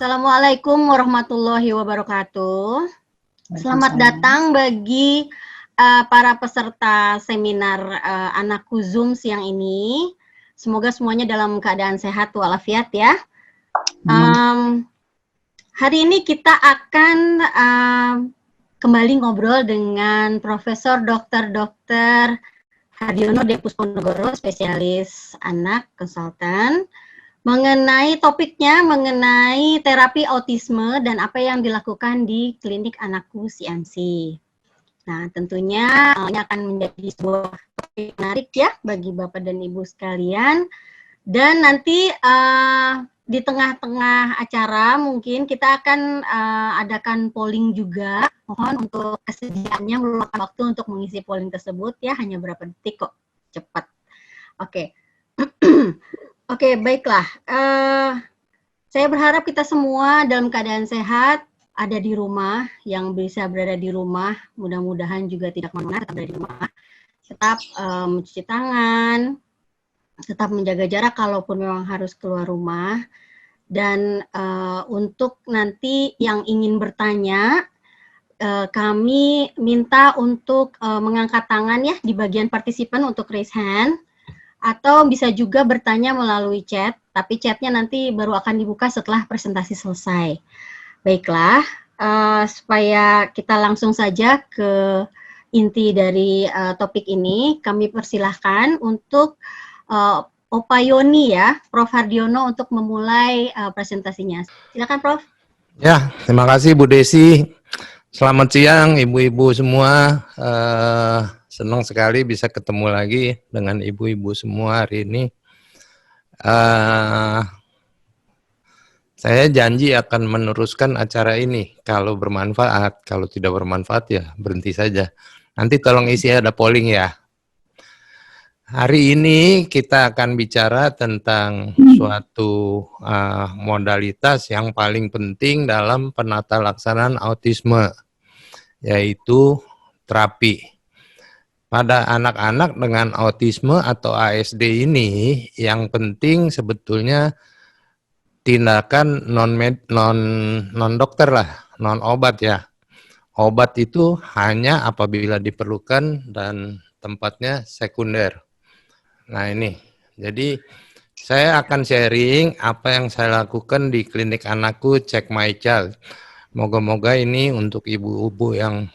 Assalamualaikum warahmatullahi wabarakatuh. Selamat datang bagi para peserta seminar Anakku Zoom siang ini. Semoga semuanya dalam keadaan sehat walafiat ya. Hari ini kita akan kembali ngobrol dengan Profesor Dr. Hardiono D. Pusponegoro, spesialis anak, konsultan, mengenai topiknya mengenai terapi autisme dan apa yang dilakukan di klinik Anakku CMC. Nah, tentunya ini akan menjadi sebuah topik menarik ya bagi Bapak dan Ibu sekalian. Dan nanti di tengah-tengah acara mungkin kita akan adakan polling juga. Mohon untuk kesediaannya meluangkan waktu untuk mengisi polling tersebut ya, hanya berapa detik kok, cepat. Oke. Oke, baiklah. Saya berharap kita semua dalam keadaan sehat, ada di rumah, yang bisa berada di rumah, mudah-mudahan juga tidak kemana-mana, tetap berada di rumah. Tetap mencuci tangan, tetap menjaga jarak kalaupun memang harus keluar rumah. Dan untuk nanti yang ingin bertanya, kami minta untuk mengangkat tangan ya di bagian partisipan untuk raise hand. Atau bisa juga bertanya melalui chat, tapi chatnya nanti baru akan dibuka setelah presentasi selesai. Baiklah, supaya kita langsung saja ke inti dari topik ini, kami persilahkan untuk Opa Yoni ya, Prof. Hardiono untuk memulai presentasinya. Silakan Prof. Ya, terima kasih Bu Desi. Selamat siang ibu-ibu semua. Senang sekali bisa ketemu lagi dengan ibu-ibu semua hari ini. Saya janji akan meneruskan acara ini kalau bermanfaat. Kalau tidak bermanfaat ya berhenti saja. Nanti tolong isi ada polling ya. Hari ini kita akan bicara tentang suatu modalitas yang paling penting dalam penata laksanaan autisme, yaitu terapi. Pada anak-anak dengan autisme atau ASD ini, yang penting sebetulnya tindakan non dokter lah, non obat ya. Obat itu hanya apabila diperlukan dan tempatnya sekunder. Nah ini, jadi saya akan sharing apa yang saya lakukan di klinik anakku Check My Child. Moga-moga ini untuk ibu-ibu yang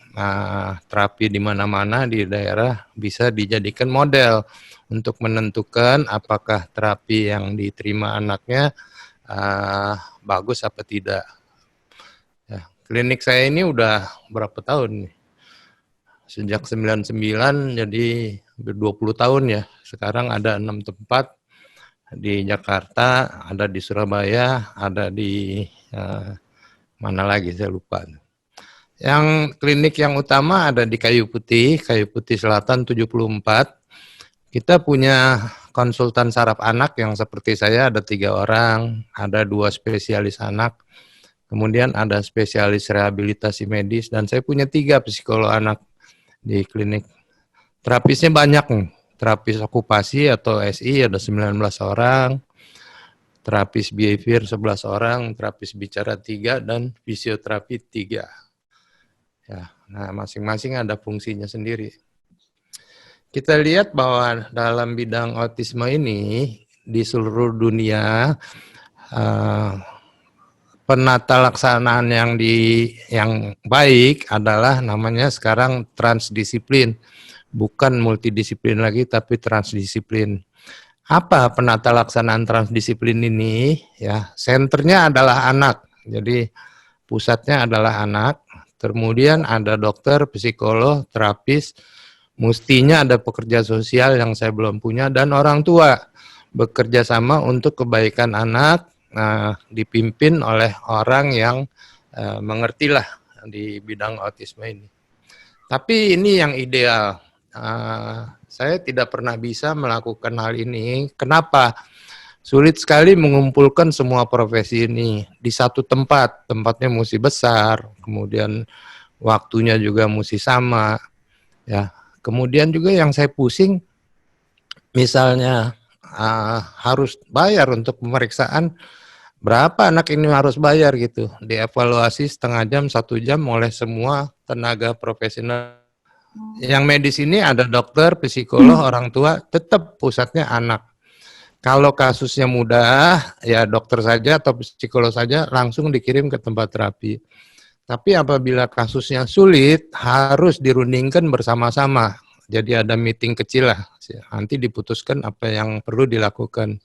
terapi di mana-mana di daerah bisa dijadikan model untuk menentukan apakah terapi yang diterima anaknya bagus apa tidak. Ya, klinik saya ini udah berapa tahun nih? Sejak 99, jadi 20 tahun ya. Sekarang ada 6 tempat di Jakarta, ada di Surabaya, ada di mana lagi saya lupa. Yang klinik yang utama ada di Kayu Putih Selatan 74. Kita punya konsultan saraf anak yang seperti saya ada 3 orang, ada 2 spesialis anak, kemudian ada spesialis rehabilitasi medis, dan saya punya 3 psikolog anak di klinik. Terapisnya banyak nih, terapis okupasi atau SI ada 19 orang, terapis behavior 11 orang, terapis bicara 3, dan fisioterapi 3. Ya, nah masing-masing ada fungsinya sendiri. Kita lihat bahwa dalam bidang autisme ini di seluruh dunia penata laksanaan yang baik adalah namanya sekarang transdisiplin, bukan multidisiplin lagi tapi transdisiplin. Apa penata laksanaan transdisiplin ini? Ya, senternya adalah anak. Jadi pusatnya adalah anak. Kemudian ada dokter, psikolog, terapis. Mestinya ada pekerja sosial yang saya belum punya dan orang tua bekerja sama untuk kebaikan anak. Dipimpin oleh orang yang mengertilah di bidang autisme ini. Tapi ini yang ideal. Saya tidak pernah bisa melakukan hal ini. Kenapa? Sulit sekali mengumpulkan semua profesi ini di satu tempat. Tempatnya mesti besar, kemudian waktunya juga mesti sama. Ya, kemudian juga yang saya pusing, misalnya harus bayar untuk pemeriksaan. Berapa anak ini harus bayar gitu? Dievaluasi setengah jam, 1 jam oleh semua tenaga profesional. Yang medis ini ada dokter, psikolog, orang tua, tetap pusatnya anak. Kalau kasusnya mudah, ya dokter saja atau psikolog saja langsung dikirim ke tempat terapi. Tapi apabila kasusnya sulit, harus dirundingkan bersama-sama. Jadi ada meeting kecil lah, nanti diputuskan apa yang perlu dilakukan.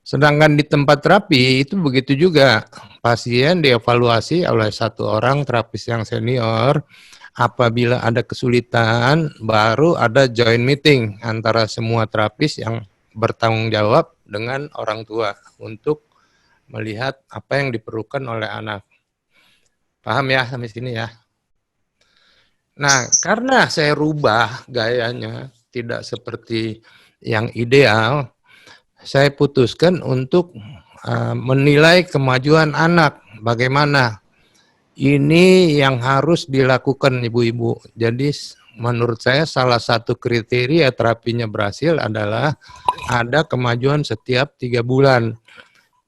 Sedangkan di tempat terapi itu begitu juga. Pasien dievaluasi oleh satu orang terapis yang senior. Apabila ada kesulitan, baru ada joint meeting antara semua terapis yang bertanggung jawab dengan orang tua untuk melihat apa yang diperlukan oleh anak. Paham ya sampai sini ya? Nah, karena saya rubah gayanya tidak seperti yang ideal, saya putuskan untuk menilai kemajuan anak. Bagaimana? Ini yang harus dilakukan ibu-ibu. Jadi menurut saya salah satu kriteria terapinya berhasil adalah ada kemajuan setiap 3 bulan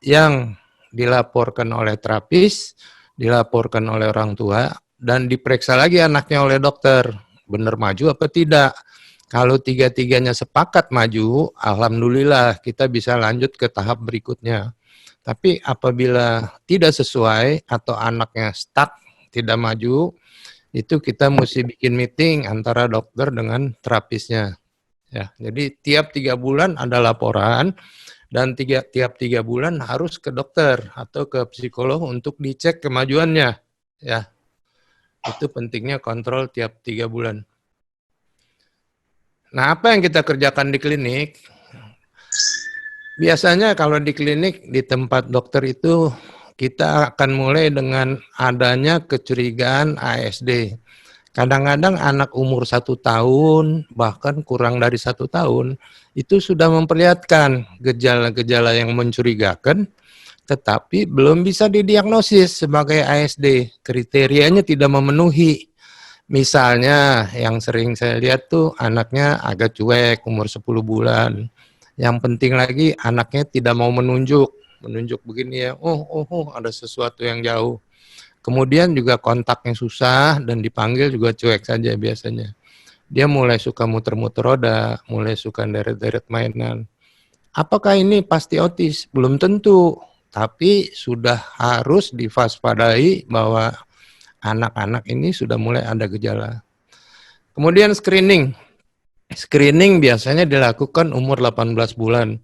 yang dilaporkan oleh terapis, dilaporkan oleh orang tua, dan diperiksa lagi anaknya oleh dokter. Benar maju apa tidak? Kalau tiga-tiganya sepakat maju, alhamdulillah kita bisa lanjut ke tahap berikutnya. Tapi apabila tidak sesuai atau anaknya stuck, tidak maju, itu kita mesti bikin meeting antara dokter dengan terapisnya. Ya, jadi tiap 3 bulan ada laporan dan tiap 3 bulan harus ke dokter atau ke psikolog untuk dicek kemajuannya. Ya, itu pentingnya kontrol tiap 3 bulan. Nah, apa yang kita kerjakan di klinik? Biasanya kalau di klinik, di tempat dokter itu, kita akan mulai dengan adanya kecurigaan ASD. Kadang-kadang anak umur 1 tahun, bahkan kurang dari 1 tahun, itu sudah memperlihatkan gejala-gejala yang mencurigakan, tetapi belum bisa didiagnosis sebagai ASD. Kriterianya tidak memenuhi. Misalnya yang sering saya lihat tuh anaknya agak cuek, umur 10 bulan. Yang penting lagi anaknya tidak mau menunjuk begini ya, ada sesuatu yang jauh. Kemudian juga kontaknya susah dan dipanggil juga cuek saja biasanya. Dia mulai suka muter-muter roda, mulai suka deret-deret mainan. Apakah ini pasti otis? Belum tentu, tapi sudah harus diwaspadai bahwa anak-anak ini sudah mulai ada gejala. Kemudian screening. Screening biasanya dilakukan umur 18 bulan.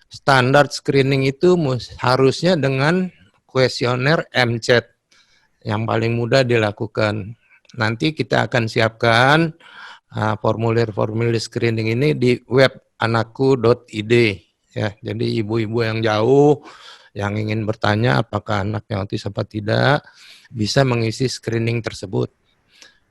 Standar screening itu harusnya dengan kuesioner MCAT yang paling mudah dilakukan. Nanti kita akan siapkan formulir-formulir screening ini di web anakku.id ya. Jadi ibu-ibu yang jauh yang ingin bertanya apakah anaknya autis apa tidak bisa mengisi screening tersebut.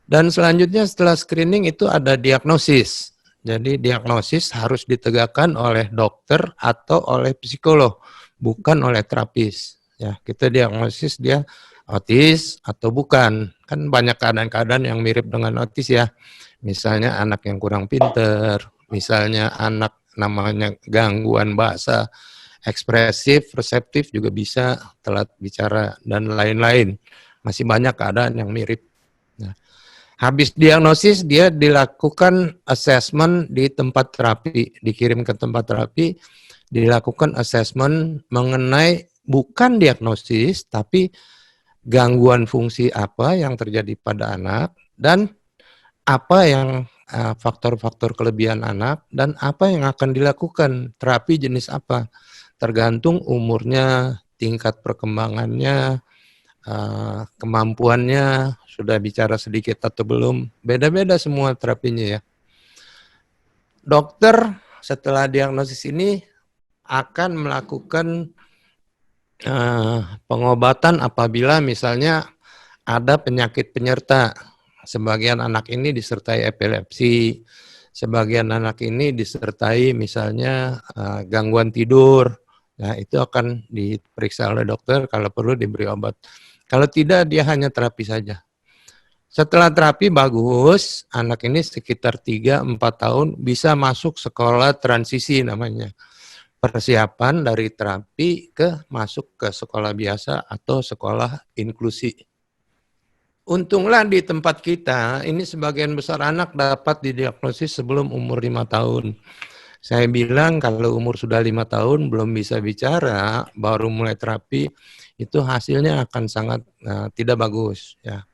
Dan selanjutnya setelah screening itu ada diagnosis. Jadi diagnosis harus ditegakkan oleh dokter atau oleh psikolog, bukan oleh terapis. Ya, kita diagnosis dia autis atau bukan. Kan banyak keadaan-keadaan yang mirip dengan autis ya. Misalnya anak yang kurang pinter, misalnya anak namanya gangguan bahasa, ekspresif, reseptif juga bisa, telat bicara, dan lain-lain. Masih banyak keadaan yang mirip. Nah, habis diagnosis, dia dilakukan assessment di tempat terapi, dikirim ke tempat terapi, dilakukan assessment mengenai bukan diagnosis, tapi gangguan fungsi apa yang terjadi pada anak, dan apa yang faktor-faktor kelebihan anak, dan apa yang akan dilakukan, terapi jenis apa, tergantung umurnya, tingkat perkembangannya, kemampuannya, sudah bicara sedikit atau belum, beda-beda semua terapinya ya. Dokter setelah diagnosis ini akan melakukan pengobatan apabila misalnya ada penyakit penyerta. Sebagian anak ini disertai epilepsi, sebagian anak ini disertai misalnya gangguan tidur. Nah, itu akan diperiksa oleh dokter, kalau perlu diberi obat. Kalau tidak, dia hanya terapi saja. Setelah terapi bagus, anak ini sekitar 3-4 tahun bisa masuk sekolah transisi namanya. persiapan dari terapi ke masuk ke sekolah biasa atau sekolah inklusi. Untunglah di tempat kita, ini sebagian besar anak dapat didiagnosis sebelum umur 5 tahun. Saya bilang kalau umur sudah 5 tahun belum bisa bicara, baru mulai terapi, itu hasilnya akan sangat tidak bagus. Ya.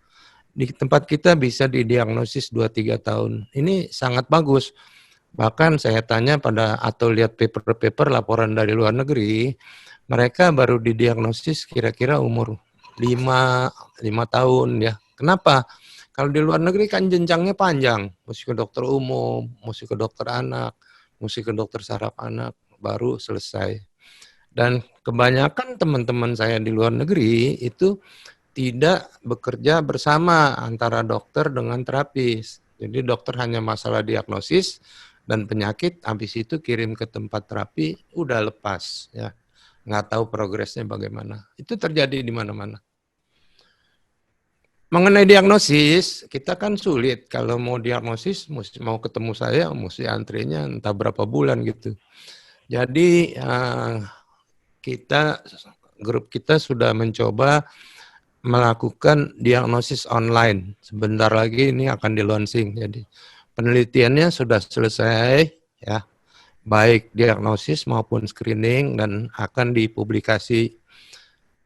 Di tempat kita bisa didiagnosis 2-3 tahun. Ini sangat bagus. Bahkan saya tanya pada atau lihat paper-paper laporan dari luar negeri, mereka baru didiagnosis kira-kira umur 5 tahun ya. Kenapa? Kalau di luar negeri kan jenjangnya panjang, mesti ke dokter umum, mesti ke dokter anak, mesti ke dokter saraf anak, baru selesai. Dan kebanyakan teman-teman saya di luar negeri itu tidak bekerja bersama antara dokter dengan terapis. Jadi dokter hanya masalah diagnosis dan penyakit, habis itu kirim ke tempat terapi, udah lepas ya. Nggak tahu progresnya bagaimana. Itu terjadi di mana-mana. Mengenai diagnosis, kita kan sulit. Kalau mau diagnosis, mau ketemu saya, mesti antrinya entah berapa bulan gitu. Jadi grup kita sudah mencoba melakukan diagnosis online. Sebentar lagi ini akan di-launching. Jadi penelitiannya sudah selesai, ya, baik diagnosis maupun screening, dan akan dipublikasi.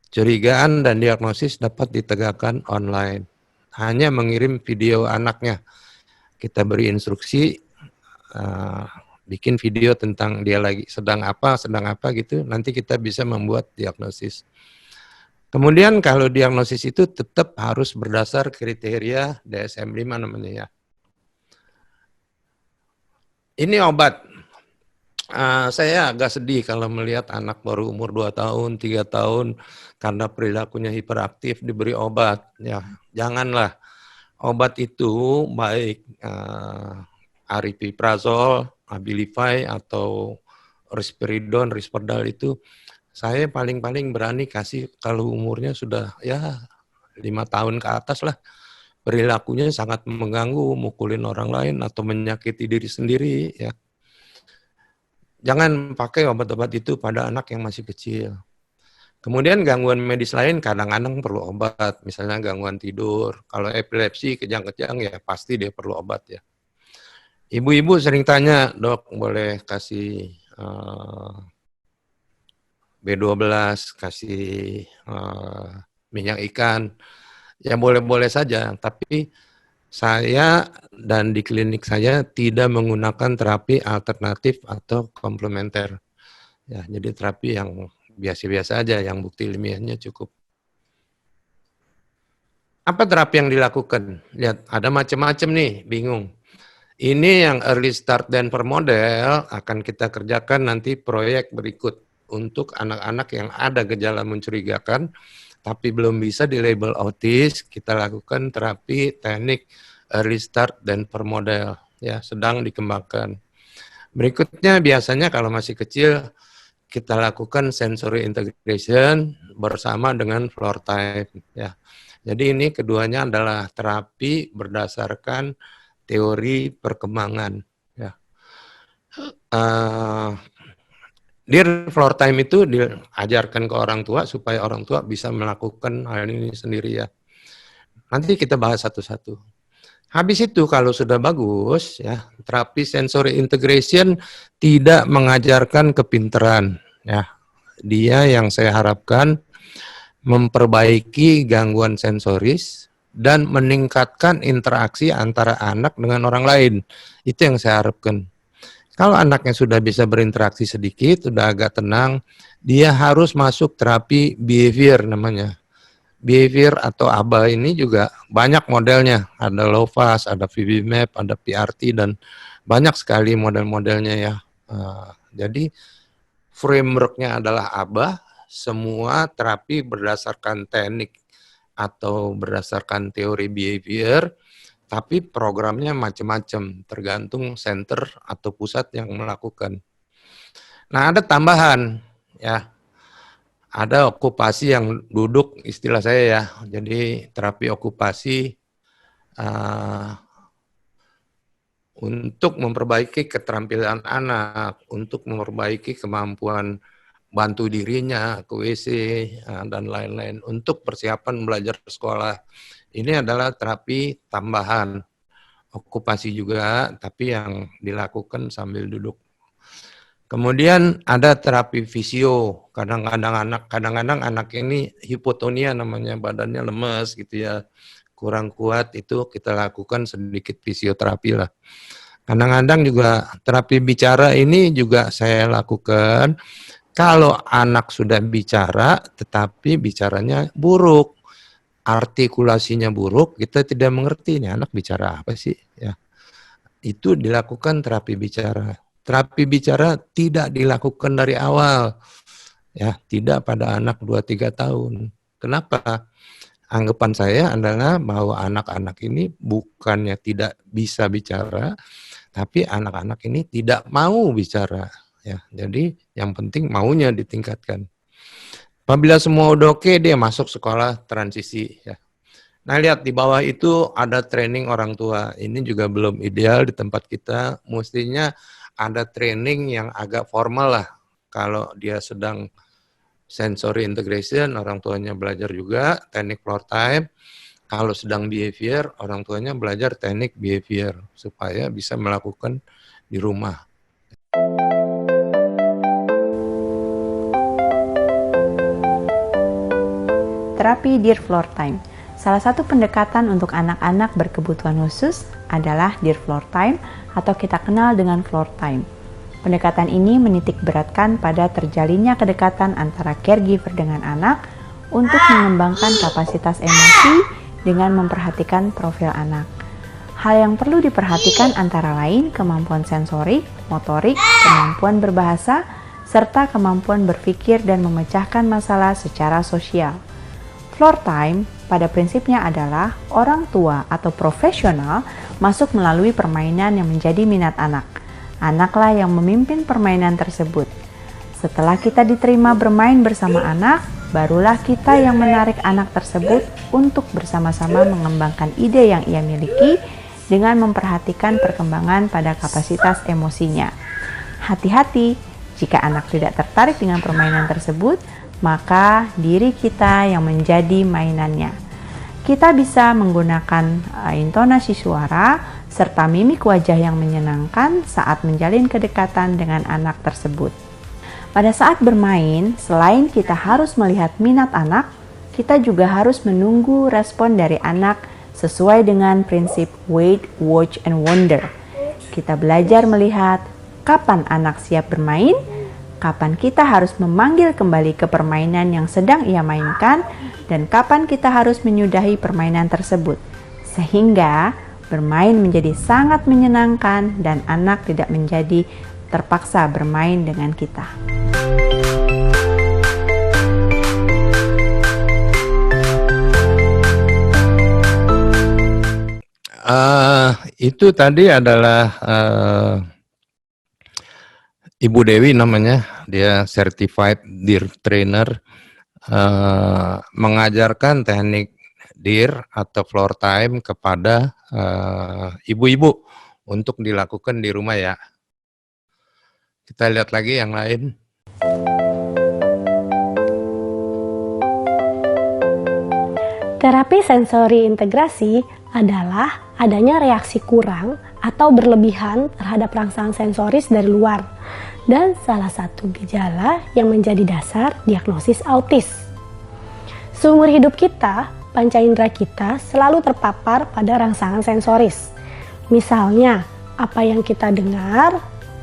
Curigaan dan diagnosis dapat ditegakkan online. Hanya mengirim video anaknya. Kita beri instruksi, bikin video tentang dia lagi sedang apa gitu, nanti kita bisa membuat diagnosis. Kemudian kalau diagnosis itu tetap harus berdasar kriteria DSM-5 namanya ya. Ini obat. Saya agak sedih kalau melihat anak baru umur 2 tahun, 3 tahun, karena perilakunya hiperaktif diberi obat. Ya, janganlah. Obat itu baik aripiprazol, Abilify, atau risperidon, risperdal itu, saya paling-paling berani kasih kalau umurnya sudah ya 5 tahun ke atas lah. Perilakunya sangat mengganggu, mukulin orang lain atau menyakiti diri sendiri ya. Jangan pakai obat-obat itu pada anak yang masih kecil. Kemudian gangguan medis lain kadang-kadang perlu obat, misalnya gangguan tidur. Kalau epilepsi, kejang-kejang ya pasti dia perlu obat ya. Ibu-ibu sering tanya, dok boleh kasih B12, kasih minyak ikan. Ya boleh-boleh saja, tapi saya dan di klinik saya tidak menggunakan terapi alternatif atau komplementer. Ya, jadi terapi yang biasa-biasa aja, yang bukti ilmiahnya cukup. Apa terapi yang dilakukan? Lihat, ada macam-macam nih, bingung. Ini yang early start dan per model akan kita kerjakan nanti proyek berikut untuk anak-anak yang ada gejala mencurigakan, tapi belum bisa di label autis, kita lakukan terapi teknik early start dan per model, ya sedang dikembangkan. Berikutnya biasanya kalau masih kecil kita lakukan sensory integration bersama dengan floor time, ya. Jadi ini keduanya adalah terapi berdasarkan teori perkembangan, ya. Di floor time itu diajarkan ke orang tua supaya orang tua bisa melakukan hal ini sendiri ya. Nanti kita bahas satu-satu. Habis itu kalau sudah bagus ya, terapi sensory integration tidak mengajarkan kepintaran ya. Dia yang saya harapkan memperbaiki gangguan sensoris dan meningkatkan interaksi antara anak dengan orang lain. Itu yang saya harapkan. Kalau anaknya sudah bisa berinteraksi sedikit, sudah agak tenang, dia harus masuk terapi behavior namanya. Behavior atau ABA ini juga banyak modelnya, ada LOVAS, ada VB-MAP, ada PRT, dan banyak sekali model-modelnya ya. Jadi framework-nya adalah ABA, semua terapi berdasarkan teknik atau berdasarkan teori behavior, tapi programnya macam-macam, tergantung center atau pusat yang melakukan. Nah, ada tambahan ya. Ada okupasi yang duduk, istilah saya ya. Jadi terapi okupasi untuk memperbaiki keterampilan anak, untuk memperbaiki kemampuan bantu dirinya ke WC dan lain-lain, untuk persiapan belajar sekolah. Ini adalah terapi tambahan, okupasi juga, tapi yang dilakukan sambil duduk. Kemudian ada terapi fisio. Kadang-kadang anak ini hipotonia namanya, badannya lemes gitu ya, kurang kuat, itu kita lakukan sedikit fisioterapi lah. Kadang-kadang juga terapi bicara ini juga saya lakukan kalau anak sudah bicara tetapi bicaranya buruk, artikulasinya buruk, kita tidak mengerti ini anak bicara apa sih ya. Itu dilakukan terapi bicara. Terapi bicara tidak dilakukan dari awal. Ya, tidak pada anak 2-3 tahun. Kenapa? Anggapan saya adalah bahwa anak-anak ini bukannya tidak bisa bicara, tapi anak-anak ini tidak mau bicara. Ya, jadi yang penting maunya ditingkatkan. Apabila semua udah oke, dia masuk sekolah transisi. Ya. Nah, lihat di bawah itu ada training orang tua. Ini juga belum ideal di tempat kita. Mestinya ada training yang agak formal lah. Kalau dia sedang sensory integration, orang tuanya belajar juga teknik floor time. Kalau sedang behavior, orang tuanya belajar teknik behavior supaya bisa melakukan di rumah. Terapi Dear Floor Time. Salah satu pendekatan untuk anak-anak berkebutuhan khusus adalah Dear Floor Time atau kita kenal dengan Floor Time. Pendekatan ini menitik beratkan pada terjalinnya kedekatan antara caregiver dengan anak untuk mengembangkan kapasitas emosi dengan memperhatikan profil anak. Hal yang perlu diperhatikan antara lain kemampuan sensorik, motorik, kemampuan berbahasa, serta kemampuan berpikir dan memecahkan masalah secara sosial. Floor time pada prinsipnya adalah orang tua atau profesional masuk melalui permainan yang menjadi minat anak. Anaklah yang memimpin permainan tersebut. Setelah kita diterima bermain bersama anak, barulah kita yang menarik anak tersebut untuk bersama-sama mengembangkan ide yang ia miliki dengan memperhatikan perkembangan pada kapasitas emosinya. Hati-hati, jika anak tidak tertarik dengan permainan tersebut, maka diri kita yang menjadi mainannya. Kita bisa menggunakan intonasi suara serta mimik wajah yang menyenangkan saat menjalin kedekatan dengan anak tersebut. Pada saat bermain, selain kita harus melihat minat anak, kita juga harus menunggu respon dari anak sesuai dengan prinsip wait, watch, and wonder. Kita belajar melihat kapan anak siap bermain, kapan kita harus memanggil kembali ke permainan yang sedang ia mainkan, dan kapan kita harus menyudahi permainan tersebut. Sehingga bermain menjadi sangat menyenangkan dan anak tidak menjadi terpaksa bermain dengan kita. Itu tadi adalah Ibu Dewi namanya, dia certified Dear Trainer, mengajarkan teknik Dear atau floor time kepada ibu-ibu untuk dilakukan di rumah ya. Kita lihat lagi yang lain. Terapi sensori integrasi adalah adanya reaksi kurang atau berlebihan terhadap rangsangan sensoris dari luar dan salah satu gejala yang menjadi dasar diagnosis autis. Seumur hidup kita, panca indera kita selalu terpapar pada rangsangan sensoris. Misalnya, apa yang kita dengar,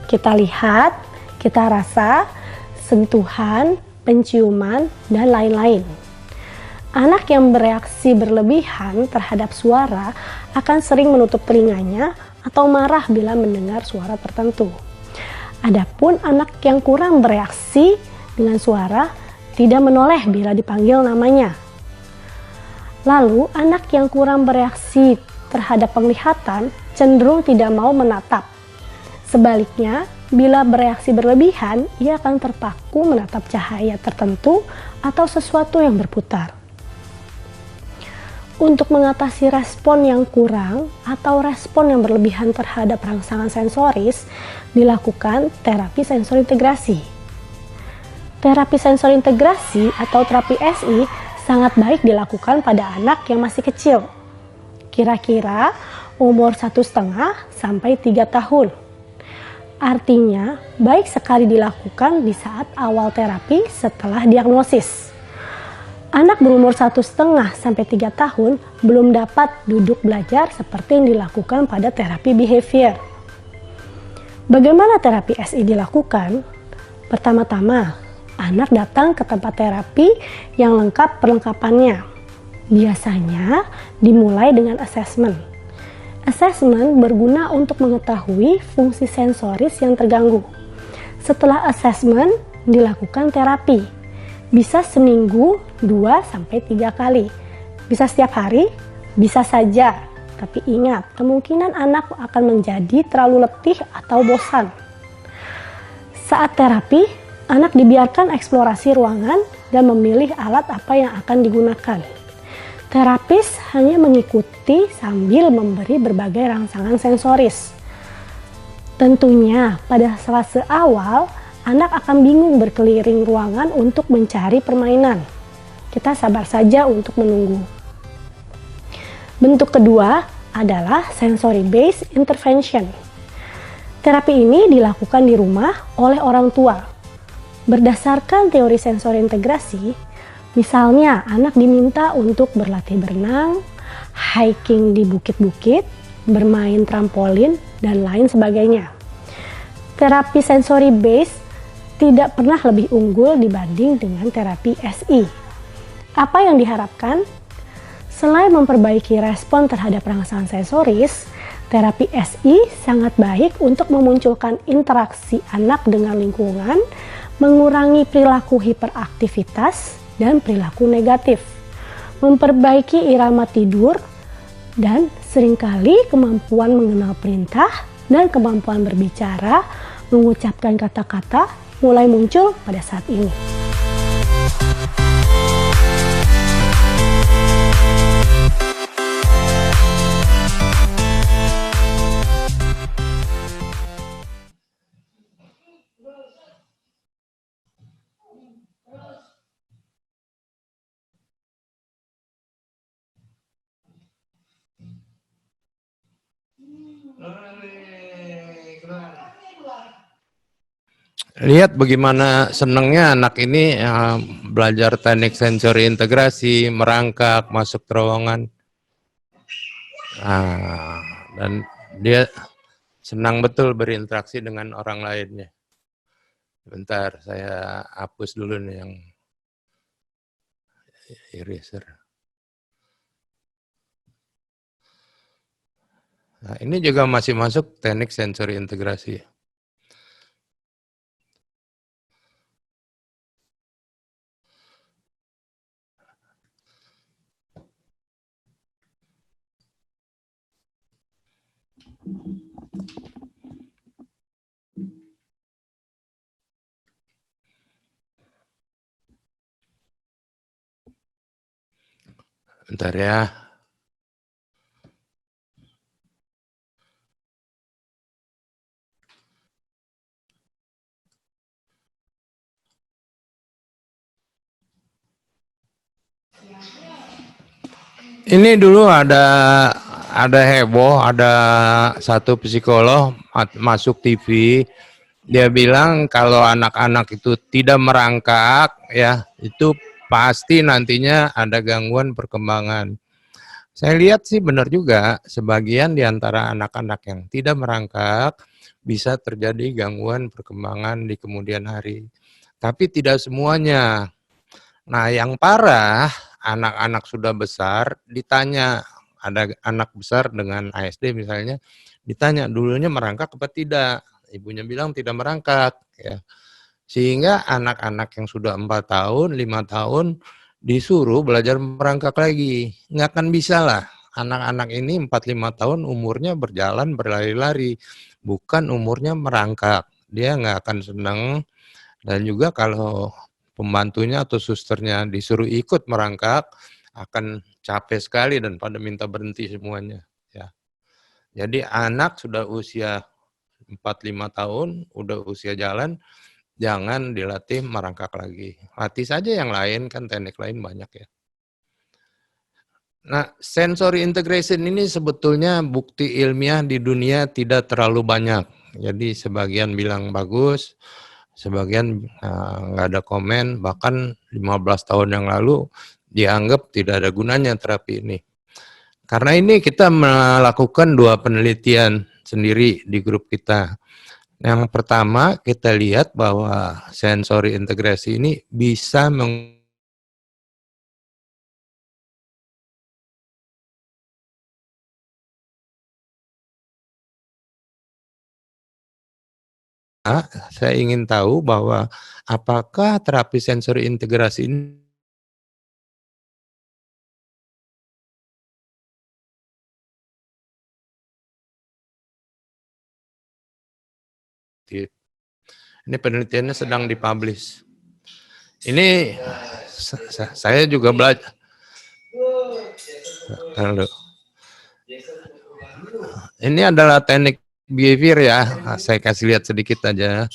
kita lihat, kita rasa, sentuhan, penciuman, dan lain-lain. Anak yang bereaksi berlebihan terhadap suara akan sering menutup telinganya atau marah bila mendengar suara tertentu. Adapun anak yang kurang bereaksi dengan suara tidak menoleh bila dipanggil namanya. Lalu, anak yang kurang bereaksi terhadap penglihatan cenderung tidak mau menatap. Sebaliknya, bila bereaksi berlebihan, ia akan terpaku menatap cahaya tertentu atau sesuatu yang berputar. Untuk mengatasi respon yang kurang atau respon yang berlebihan terhadap rangsangan sensoris, dilakukan terapi sensori integrasi. Terapi sensori integrasi atau terapi SI sangat baik dilakukan pada anak yang masih kecil, kira-kira umur 1,5 sampai 3 tahun. Artinya, baik sekali dilakukan di saat awal terapi setelah diagnosis. Anak berumur 1,5 sampai 3 tahun belum dapat duduk belajar seperti yang dilakukan pada terapi behavior. Bagaimana terapi SI dilakukan? Pertama-tama, anak datang ke tempat terapi yang lengkap perlengkapannya. Biasanya dimulai dengan assessment. Assessment berguna untuk mengetahui fungsi sensoris yang terganggu. Setelah assessment, dilakukan terapi. Bisa seminggu 2-3 kali. Bisa setiap hari, bisa saja. Tapi ingat, kemungkinan anak akan menjadi terlalu letih atau bosan. Saat terapi, anak dibiarkan eksplorasi ruangan dan memilih alat apa yang akan digunakan. Terapis hanya mengikuti sambil memberi berbagai rangsangan sensoris. Tentunya pada fase awal, anak akan bingung berkeliling ruangan untuk mencari permainan. Kita sabar saja untuk menunggu. Bentuk kedua adalah sensory based intervention. Terapi ini dilakukan di rumah oleh orang tua. Berdasarkan teori sensori integrasi, misalnya anak diminta untuk berlatih berenang, hiking di bukit-bukit, bermain trampolin, dan lain sebagainya. Terapi sensory based tidak pernah lebih unggul dibanding dengan terapi SI. Apa yang diharapkan? Selain memperbaiki respon terhadap rangsangan sensoris, terapi SI sangat baik untuk memunculkan interaksi anak dengan lingkungan, mengurangi perilaku hiperaktivitas dan perilaku negatif, memperbaiki irama tidur, dan seringkali kemampuan mengenal perintah dan kemampuan berbicara, mengucapkan kata-kata mulai muncul pada saat ini. Lihat bagaimana senangnya anak ini belajar teknik sensori integrasi, merangkak, masuk terowongan. Dan dia senang betul berinteraksi dengan orang lainnya. Bentar, saya hapus dulu nih yang eraser. Nah, ini juga masih masuk teknik sensori integrasi. Bentar ya. Ini dulu ada heboh, ada satu psikolog masuk TV, dia bilang kalau anak-anak itu tidak merangkak, ya itu pasti nantinya ada gangguan perkembangan. Saya lihat sih benar juga, sebagian di antara anak-anak yang tidak merangkak bisa terjadi gangguan perkembangan di kemudian hari. Tapi tidak semuanya. Nah, yang parah, anak-anak sudah besar, ditanya, ada anak besar dengan ASD misalnya, ditanya dulunya merangkak apa tidak. Ibunya bilang tidak merangkak. Ya. Sehingga anak-anak yang sudah 4 tahun, 5 tahun, disuruh belajar merangkak lagi. Nggak akan bisa lah. Anak-anak ini 4-5 tahun umurnya berjalan, berlari-lari. Bukan umurnya merangkak. Dia nggak akan senang. Dan juga kalau pembantunya atau susternya disuruh ikut merangkak, akan capek sekali dan pada minta berhenti semuanya. Ya. Jadi anak sudah usia 4-5 tahun, udah usia jalan, jangan dilatih merangkak lagi. Latih saja yang lain, kan teknik lain banyak ya. Nah, sensory integration ini sebetulnya bukti ilmiah di dunia tidak terlalu banyak. Jadi sebagian bilang bagus, sebagian nggak ada komen, bahkan 15 tahun yang lalu dianggap tidak ada gunanya terapi ini. Karena ini kita melakukan 2 penelitian sendiri di grup kita. Yang pertama, kita lihat bahwa sensory integrasi ini bisa saya ingin tahu bahwa apakah terapi sensori integrasi ini penelitiannya sedang dipublish. Ini saya juga belajar. Ini adalah teknik behavior ya. Saya kasih lihat sedikit aja.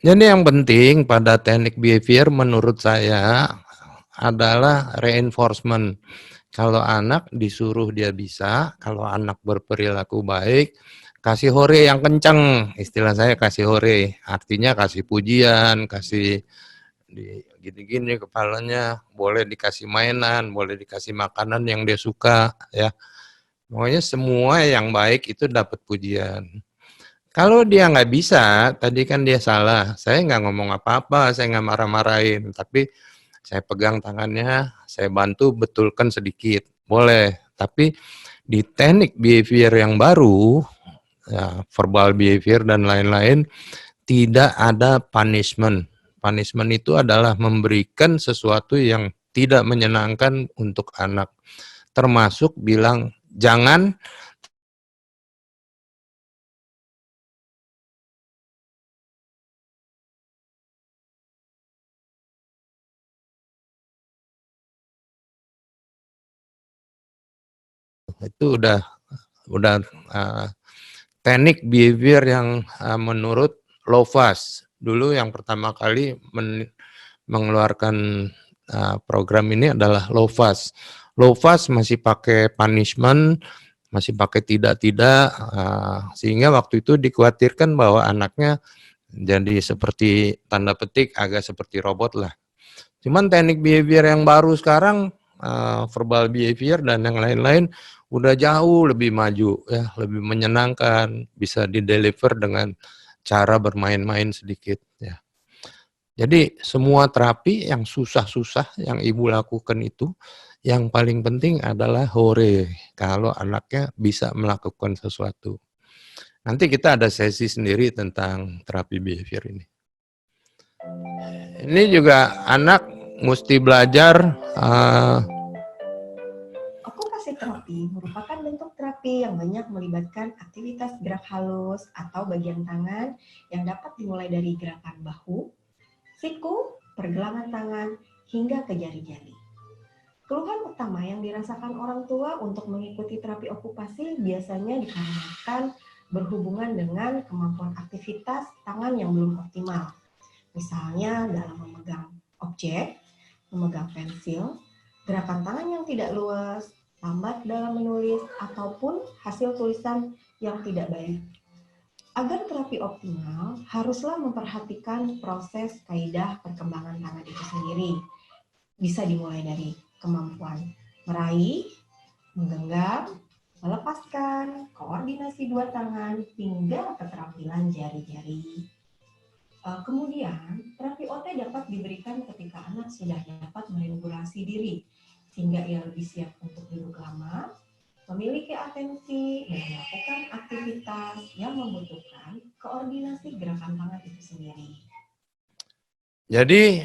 Jadi yang penting pada teknik behavior menurut saya adalah reinforcement. Kalau anak disuruh dia bisa, kalau anak berperilaku baik, kasih hore yang kencang, istilah saya kasih hore, artinya kasih pujian, kasih gini-gini kepalanya, boleh dikasih mainan, boleh dikasih makanan yang dia suka, ya. Pokoknya semua yang baik itu dapat pujian. Kalau dia nggak bisa, tadi kan dia salah. Saya nggak ngomong apa-apa, saya nggak marah-marahin. Tapi saya pegang tangannya, saya bantu betulkan sedikit. Boleh. Tapi di teknik behavior yang baru, ya, verbal behavior dan lain-lain, tidak ada punishment. Punishment itu adalah memberikan sesuatu yang tidak menyenangkan untuk anak. Termasuk bilang, jangan itu udah teknik behavior yang menurut Lovaas. Dulu yang pertama kali mengeluarkan program ini adalah Lovaas. Lovaas masih pakai punishment, masih pakai tidak-tidak, sehingga waktu itu dikhawatirkan bahwa anaknya jadi seperti tanda petik agak seperti robot lah. Cuman teknik behavior yang baru sekarang, verbal behavior dan yang lain-lain udah jauh lebih maju ya, lebih menyenangkan, bisa di-deliver dengan cara bermain-main sedikit ya. Jadi semua terapi yang susah-susah yang ibu lakukan itu, yang paling penting adalah hore, kalau anaknya bisa melakukan sesuatu. Nanti kita ada sesi sendiri tentang terapi behavior ini. Ini juga anak mesti belajar. Okupasi terapi merupakan bentuk terapi yang banyak melibatkan aktivitas gerak halus atau bagian tangan yang dapat dimulai dari gerakan bahu, siku, pergelangan tangan, hingga ke jari-jari. Keluhan utama yang dirasakan orang tua untuk mengikuti terapi okupasi biasanya dikarenakan berhubungan dengan kemampuan aktivitas tangan yang belum optimal. Misalnya dalam memegang objek, memegang pensil, gerakan tangan yang tidak luas, lambat dalam menulis, ataupun hasil tulisan yang tidak baik. Agar terapi optimal, haruslah memperhatikan proses kaidah perkembangan tangan itu sendiri. Bisa dimulai dari kemampuan meraih, menggenggam, melepaskan, koordinasi dua tangan, hingga keterampilan jari-jari. Kemudian, terapi OT dapat diberikan ketika anak sudah dapat meregulasi diri, sehingga ia lebih siap untuk duduk lama, memiliki atensi, dan melakukan aktivitas yang membutuhkan koordinasi gerakan tangan itu sendiri. Jadi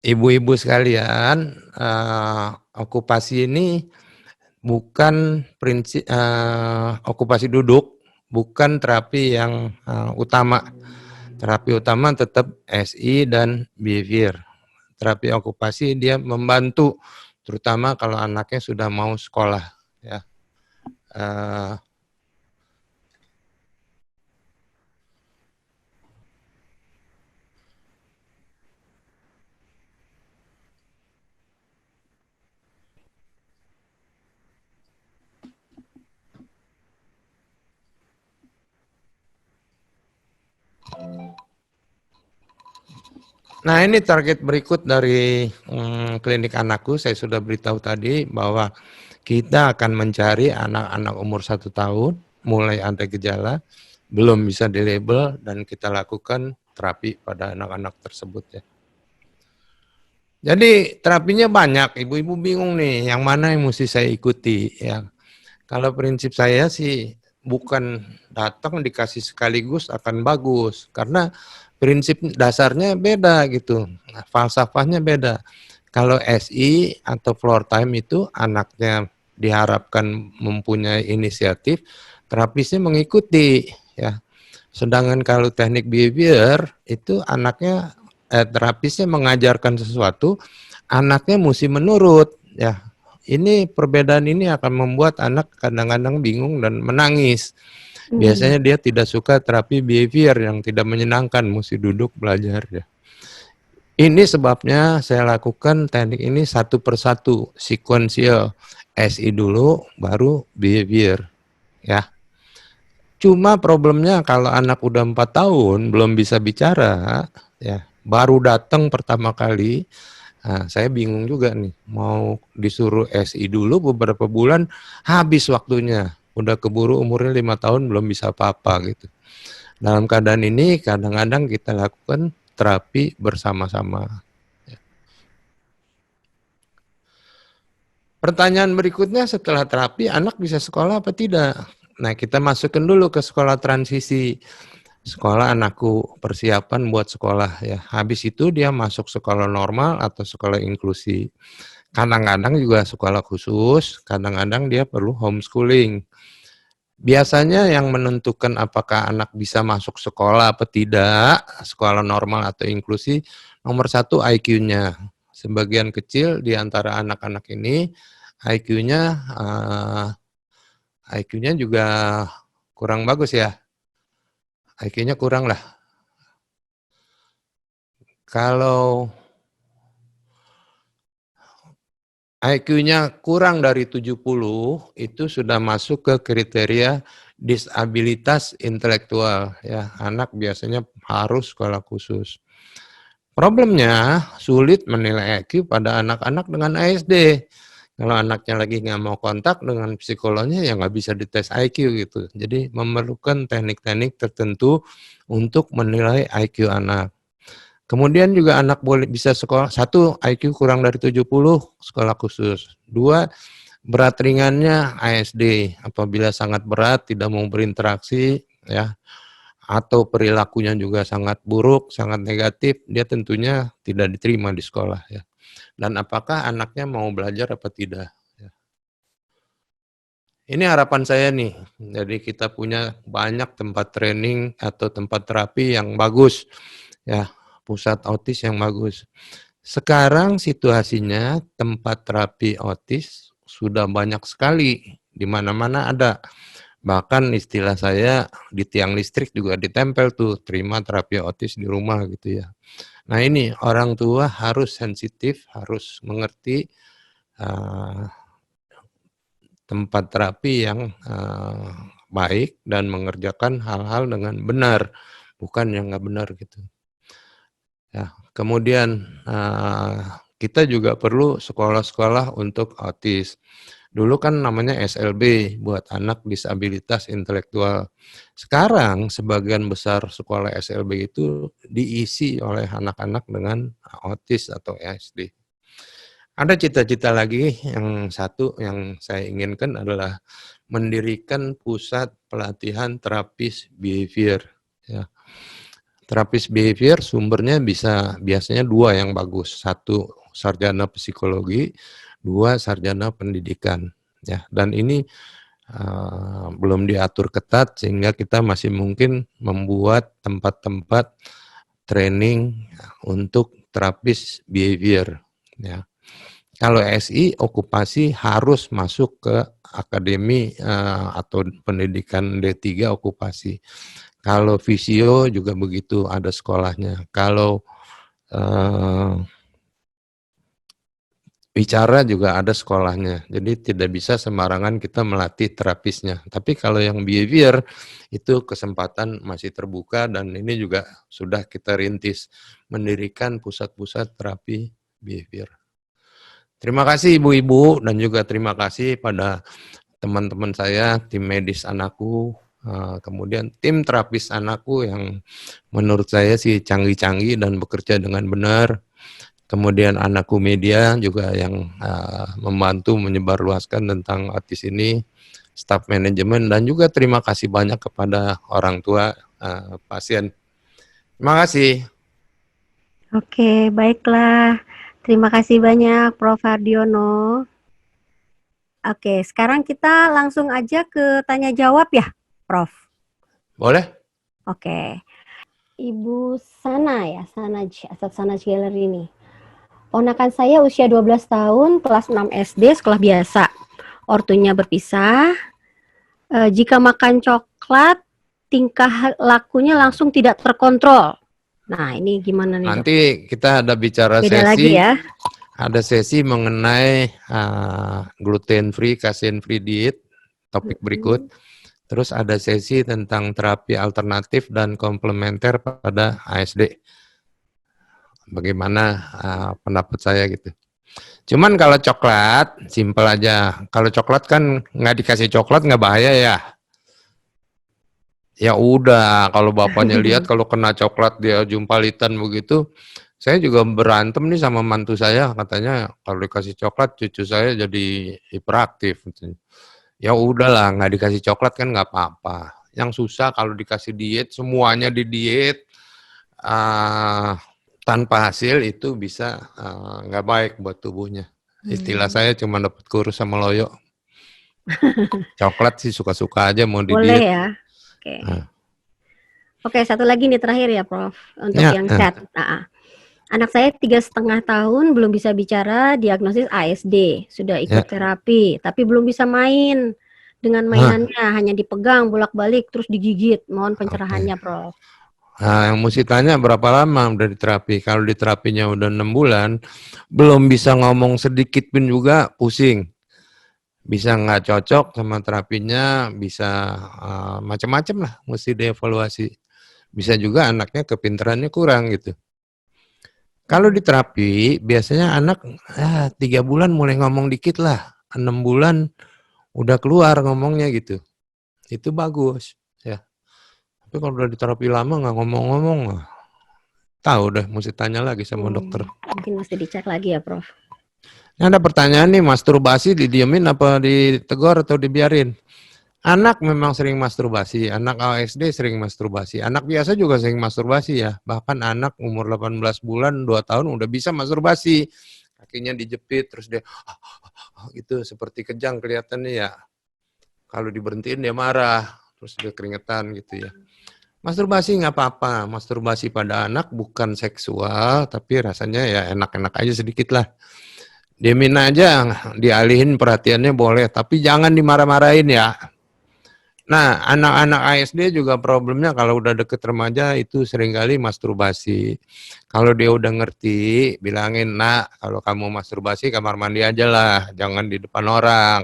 Ibu-ibu sekalian, okupasi ini bukan prinsip okupasi duduk, bukan terapi yang utama. Terapi utama tetap SI dan behavior. Terapi okupasi dia membantu, terutama kalau anaknya sudah mau sekolah, ya. Nah, ini target berikut dari klinik anakku. Saya sudah beritahu tadi bahwa kita akan mencari anak-anak umur 1 tahun, mulai ada gejala, belum bisa dilabel, dan kita lakukan terapi pada anak-anak tersebut ya. Jadi terapinya banyak, ibu-ibu bingung nih, yang mana yang mesti saya ikuti ya. Kalau prinsip saya sih bukan datang dikasih sekaligus akan bagus, karena prinsip dasarnya beda gitu, falsafahnya beda. Kalau SI atau floor time itu anaknya diharapkan mempunyai inisiatif, terapisnya mengikuti ya. Sedangkan kalau teknik behavior itu anaknya terapisnya mengajarkan sesuatu, anaknya mesti menurut ya. Ini perbedaan ini akan membuat anak kadang-kadang bingung dan menangis. Biasanya dia tidak suka terapi behavior yang tidak menyenangkan, mesti duduk belajar ya. Ini sebabnya saya lakukan teknik ini satu persatu, sequential. SI dulu, baru behavior ya. Cuma problemnya kalau anak udah 4 tahun belum bisa bicara ya, baru datang pertama kali. Nah, saya bingung juga nih, mau disuruh SI dulu beberapa bulan, habis waktunya. Udah keburu umurnya 5 tahun belum bisa apa-apa gitu. Dalam keadaan ini kadang-kadang kita lakukan terapi bersama-sama. Pertanyaan berikutnya, setelah terapi anak bisa sekolah apa tidak? Nah, kita masukkan dulu ke sekolah transisi. Sekolah anakku, persiapan buat sekolah ya. Habis itu dia masuk sekolah normal atau sekolah inklusi. Kadang-kadang juga sekolah khusus, kadang-kadang dia perlu homeschooling. Biasanya yang menentukan apakah anak bisa masuk sekolah apa tidak, sekolah normal atau inklusi, nomor 1 IQ-nya. Sebagian kecil di antara anak-anak ini IQ-nya juga kurang bagus ya. IQ-nya kurang lah. Kalau IQ-nya kurang dari 70, itu sudah masuk ke kriteria disabilitas intelektual ya. Anak biasanya harus sekolah khusus. Problemnya sulit menilai IQ pada anak-anak dengan ASD. Kalau anaknya lagi nggak mau kontak dengan psikolognya, ya nggak bisa dites IQ gitu. Jadi memerlukan teknik-teknik tertentu untuk menilai IQ anak. Kemudian juga anak boleh bisa sekolah, 1 IQ kurang dari 70, sekolah khusus. 2, berat ringannya ASD. Apabila sangat berat, tidak mau berinteraksi ya, atau perilakunya juga sangat buruk, sangat negatif, dia tentunya tidak diterima di sekolah ya. Dan apakah anaknya mau belajar apa tidak. Ya. Ini harapan saya nih, jadi kita punya banyak tempat training atau tempat terapi yang bagus, ya, pusat autis yang bagus. Sekarang situasinya tempat terapi autis sudah banyak sekali, di mana-mana ada. Bahkan istilah saya di tiang listrik juga ditempel tuh, terima terapi autis di rumah gitu ya. Nah ini orang tua harus sensitif, harus mengerti tempat terapi yang baik dan mengerjakan hal-hal dengan benar, bukan yang nggak benar gitu. Ya, kemudian kita juga perlu sekolah-sekolah untuk autis. Dulu kan namanya SLB, buat anak disabilitas intelektual. Sekarang sebagian besar sekolah SLB itu diisi oleh anak-anak dengan autis atau ASD. Ada cita-cita lagi yang satu yang saya inginkan adalah mendirikan pusat pelatihan terapis behavior. Ya. Terapis behavior sumbernya biasanya dua yang bagus. Satu sarjana psikologi, dua sarjana pendidikan. Ya, dan ini belum diatur ketat sehingga kita masih mungkin membuat tempat-tempat training untuk terapis behavior. Ya. Kalau SI okupasi harus masuk ke akademi atau pendidikan D3 okupasi. Kalau fisio juga begitu, ada sekolahnya. Kalau bicara juga ada sekolahnya. Jadi tidak bisa sembarangan kita melatih terapisnya. Tapi kalau yang behavior itu kesempatan masih terbuka dan ini juga sudah kita rintis mendirikan pusat-pusat terapi behavior. Terima kasih ibu-ibu dan juga terima kasih pada teman-teman saya, tim medis anakku, kemudian tim terapis anakku yang menurut saya sih canggih-canggih dan bekerja dengan benar. Kemudian anakku media juga yang membantu menyebarluaskan tentang autis ini, staf manajemen, dan juga terima kasih banyak kepada orang tua pasien. Terima kasih. Oke, baiklah. Terima kasih banyak Prof. Hardiono. Oke, sekarang kita langsung aja ke tanya jawab ya, Prof. Boleh? Oke. Ibu Sana ya, Sana Gallery ini. Ponakan saya usia 12 tahun, kelas 6 SD, sekolah biasa. Ortunya berpisah. Jika makan coklat, tingkah lakunya langsung tidak terkontrol. Nah, ini gimana nih, Nanti kita ada bicara Beda sesi. lagi ya. Ada sesi mengenai gluten free, casein free diet, topik berikut. Terus ada sesi tentang terapi alternatif dan komplementer pada ASD. Bagaimana pendapat saya gitu. Cuman kalau coklat, simpel aja. Kalau coklat kan nggak dikasih coklat nggak bahaya ya. Ya udah, kalau bapaknya lihat kalau kena coklat dia jumpalitan begitu, saya juga berantem nih sama mantu saya, katanya kalau dikasih coklat cucu saya jadi hiperaktif. Ya udahlah, nggak dikasih coklat kan nggak apa-apa. Yang susah kalau dikasih diet, semuanya di diet, tanpa hasil itu bisa nggak baik buat tubuhnya. Istilah saya cuma dapat kurus sama loyo. Coklat sih suka-suka aja mau di Boleh diet. ya. Oke. Oke, satu lagi nih terakhir ya, Prof. Untuk Ya, yang chat. Anak saya 3,5 tahun belum bisa bicara, diagnosis ASD, sudah ikut terapi, tapi belum bisa main. Dengan mainannya hanya dipegang bolak-balik terus digigit. Mohon pencerahannya, Prof. Nah, yang mesti tanya berapa lama udah di terapi. Kalau di terapinya udah 6 bulan, belum bisa ngomong sedikit pun juga pusing. Bisa nggak cocok sama terapinya, bisa macam-macam lah, mesti dievaluasi. Bisa juga anaknya kepintarannya kurang gitu. Kalau di terapi, biasanya anak 3 bulan mulai ngomong dikit lah, 6 bulan udah keluar ngomongnya gitu. Itu bagus ya. Tapi kalau udah di terapi lama nggak ngomong-ngomong, tahu deh, mesti tanya lagi sama dokter. Mungkin mesti dicek lagi ya, Prof. Ini ada pertanyaan nih, masturbasi didiemin apa ditegur atau dibiarin? Anak memang sering masturbasi, anak ASD sering masturbasi, anak biasa juga sering masturbasi ya. Bahkan anak umur 18 bulan, 2 tahun udah bisa masturbasi. Kakinya dijepit, terus dia gitu seperti kejang kelihatannya ya. Kalau diberhentiin dia marah, terus dia keringetan gitu ya. Masturbasi nggak apa-apa, masturbasi pada anak bukan seksual, tapi rasanya ya enak-enak aja sedikit lah. Diemin aja, dialihin perhatiannya boleh, tapi jangan dimarah-marahin ya. Nah, anak-anak ASD juga problemnya kalau udah deket remaja itu seringkali masturbasi. Kalau dia udah ngerti, bilangin, nak, kalau kamu masturbasi kamar mandi aja lah, jangan di depan orang.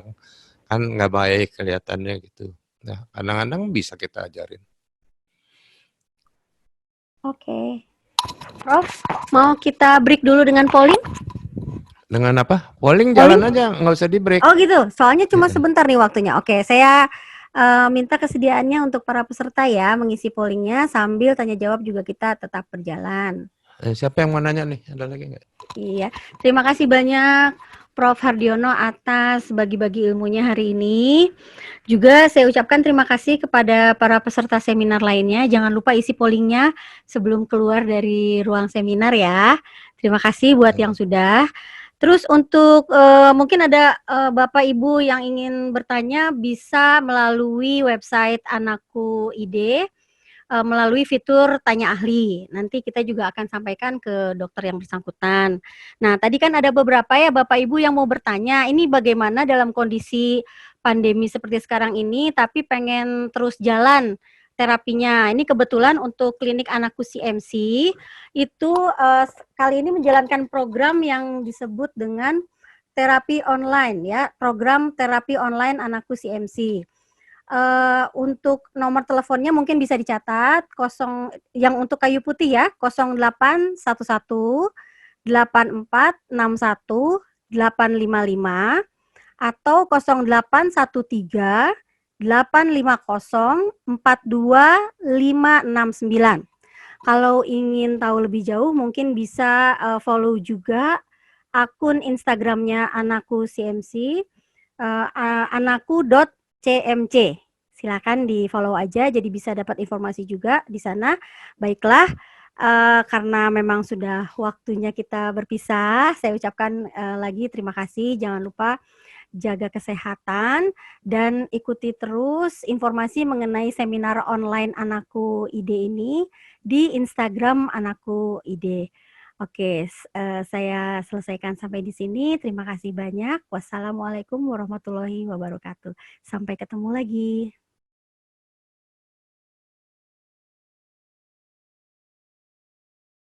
Kan nggak baik kelihatannya gitu. Nah, kadang-kadang bisa kita ajarin. Oke. Prof, mau kita break dulu dengan polling? Dengan apa? Polling jalan aja, nggak usah di break. Oh gitu, soalnya cuma sebentar nih waktunya. Oke, saya minta kesediaannya untuk para peserta ya, mengisi pollingnya sambil tanya jawab juga kita tetap berjalan. Siapa yang mau nanya nih? Ada lagi nggak? Iya, terima kasih banyak Prof. Hardiono atas bagi-bagi ilmunya hari ini. Juga saya ucapkan terima kasih kepada para peserta seminar lainnya. Jangan lupa isi pollingnya sebelum keluar dari ruang seminar ya. Terima kasih buat yang sudah. Terus untuk mungkin ada Bapak Ibu yang ingin bertanya bisa melalui website Anakku ID melalui fitur tanya ahli. Nanti kita juga akan sampaikan ke dokter yang bersangkutan. Nah, tadi kan ada beberapa ya Bapak Ibu yang mau bertanya, ini bagaimana dalam kondisi pandemi seperti sekarang ini, tapi pengen terus jalan terapinya. Ini kebetulan untuk klinik Anakku CMC, itu kali ini menjalankan program yang disebut dengan terapi online ya, program terapi online Anakku CMC. Untuk nomor teleponnya mungkin bisa dicatat, yang untuk kayu putih ya, 0811 8461 855 atau 0813 850 42569. Kalau ingin tahu lebih jauh mungkin bisa follow juga akun Instagramnya Anakku CMC, anakku.cmc. Silakan di follow aja, jadi bisa dapat informasi juga di sana. Baiklah, karena memang sudah waktunya kita berpisah, saya ucapkan lagi terima kasih. Jangan lupa jaga kesehatan dan ikuti terus informasi mengenai seminar online Anakku ID ini di Instagram Anakku ID. Oke, saya selesaikan sampai di sini. Terima kasih banyak. Wassalamualaikum warahmatullahi wabarakatuh. Sampai ketemu lagi.